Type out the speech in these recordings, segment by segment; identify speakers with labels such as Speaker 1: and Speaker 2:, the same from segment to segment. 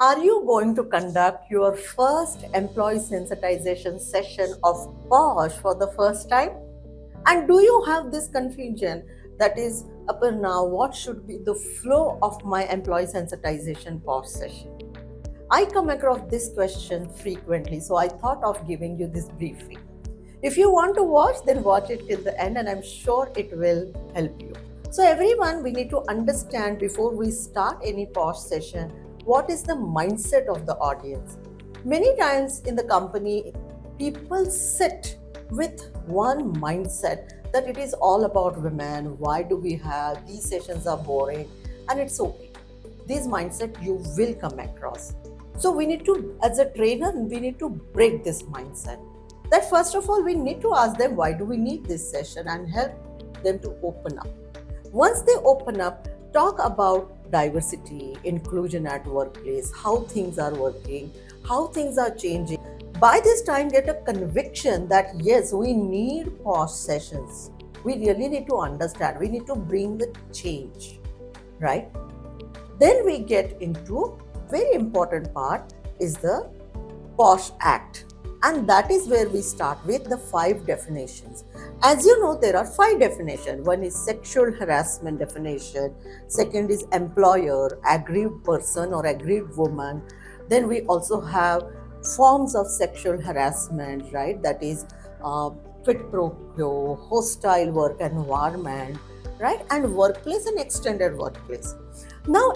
Speaker 1: Are you going to conduct your first employee sensitization session of Bosch for the first time? And do you have this confusion that is, up and now, what should be the flow of my employee sensitization Bosch session? I come across this question frequently, so I thought of giving you this briefing. If you want to watch, then watch it till the end, and I'm sure it will help you. So, everyone, we need to understand before we start any Bosch session what is the mindset of the audience. Many times in the company, people sit with one mindset that it is all about women. Why do we have these sessions are boring? And it's okay. This mindset you will come across. So we need to, as a trainer, we need to break this mindset. That first of all, we need to ask them why do we need this session and help them to open up. Once they open up, talk about diversity, inclusion at workplace, how things are working, how things are changing. By this time, get a conviction that yes, we need Bosch sessions. We really need to understand. We need to bring the change, right? Then we get into very important part is the Bosch Act. And that is where we start with the 5 definitions. As you know, there are 5 definitions. One is sexual harassment definition. Second is employer, aggrieved person or aggrieved woman. Then we also have forms of sexual harassment, right? That is quid pro quo, hostile work environment, right? And workplace and extended workplace. Now,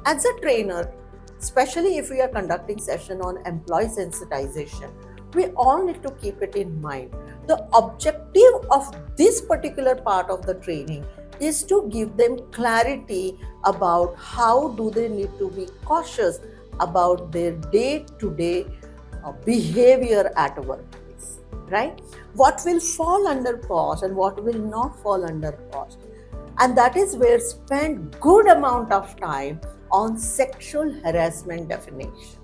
Speaker 1: as a trainer, especially if we are conducting session on employee sensitization, we all need to keep it in mind. The objective of this particular part of the training is to give them clarity about how do they need to be cautious about their day-to-day behavior at workplace, right? What will fall under Bosch and what will not fall under Bosch. And that is where spend good amount of time on sexual harassment definition.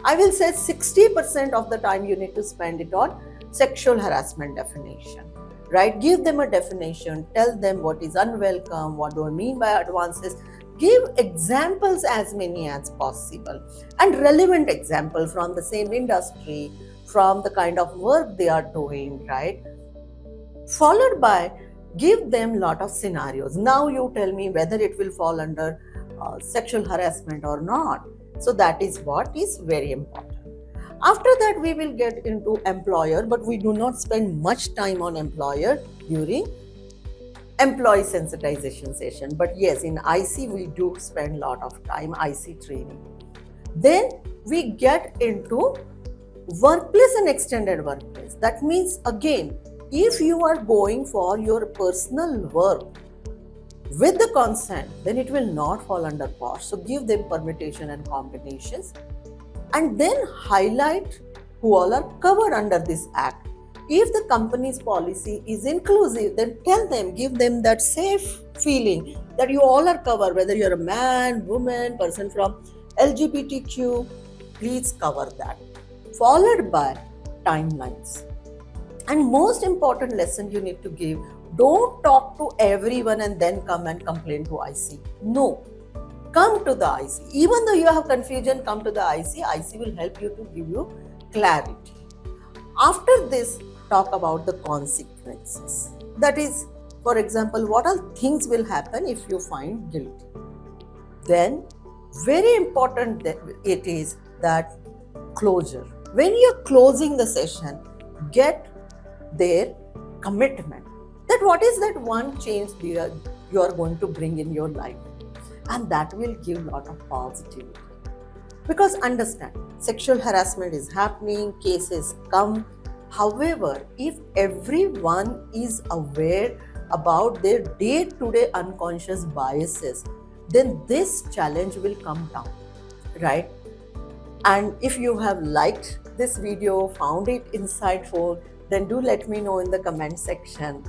Speaker 1: I will say 60% of the time you need to spend it on sexual harassment definition, right? Give them a definition, tell them what is unwelcome, what do I mean by advances, give examples as many as possible and relevant examples from the same industry, from the kind of work they are doing, right? Followed by give them lot of scenarios. Now you tell me whether it will fall under sexual harassment or not. So that is what is very important. After that, we will get into employer, but we do not spend much time on employer during employee sensitization session. But yes, in IC, we do spend a lot of time IC training. Then we get into workplace and extended workplace. That means again, if you are going for your personal work with the consent, then it will not fall under Bosch. So give them permutation and combinations and then highlight who all are covered under this act. If the company's policy is inclusive, then tell them, give them that safe feeling that you all are covered, whether you're a man, woman, person from LGBTQ, please cover that. Followed by timelines. And most important lesson you need to give, don't talk to everyone and then come and complain to IC. No, come to the IC. Even though you have confusion, come to the IC. IC will help you to give you clarity. After this, talk about the consequences. That is, for example, what all things will happen if you find guilty. Then, very important it is that closure. When you're closing the session, get their commitment. That what is that one change you are going to bring in your life, and that will give a lot of positivity. Because understand, sexual harassment is happening, cases come. However, if everyone is aware about their day-to-day unconscious biases, then this challenge will come down, right? And if you have liked this video, found it insightful, then do let me know in the comment section.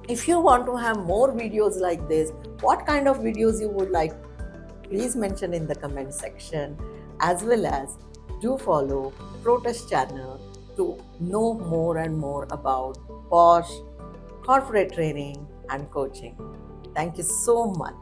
Speaker 1: If you want to have more videos like this, what kind of videos you would like, please mention in the comment section, as well as do follow Protest channel to know more and more about Bosch, corporate training and coaching. Thank you so much.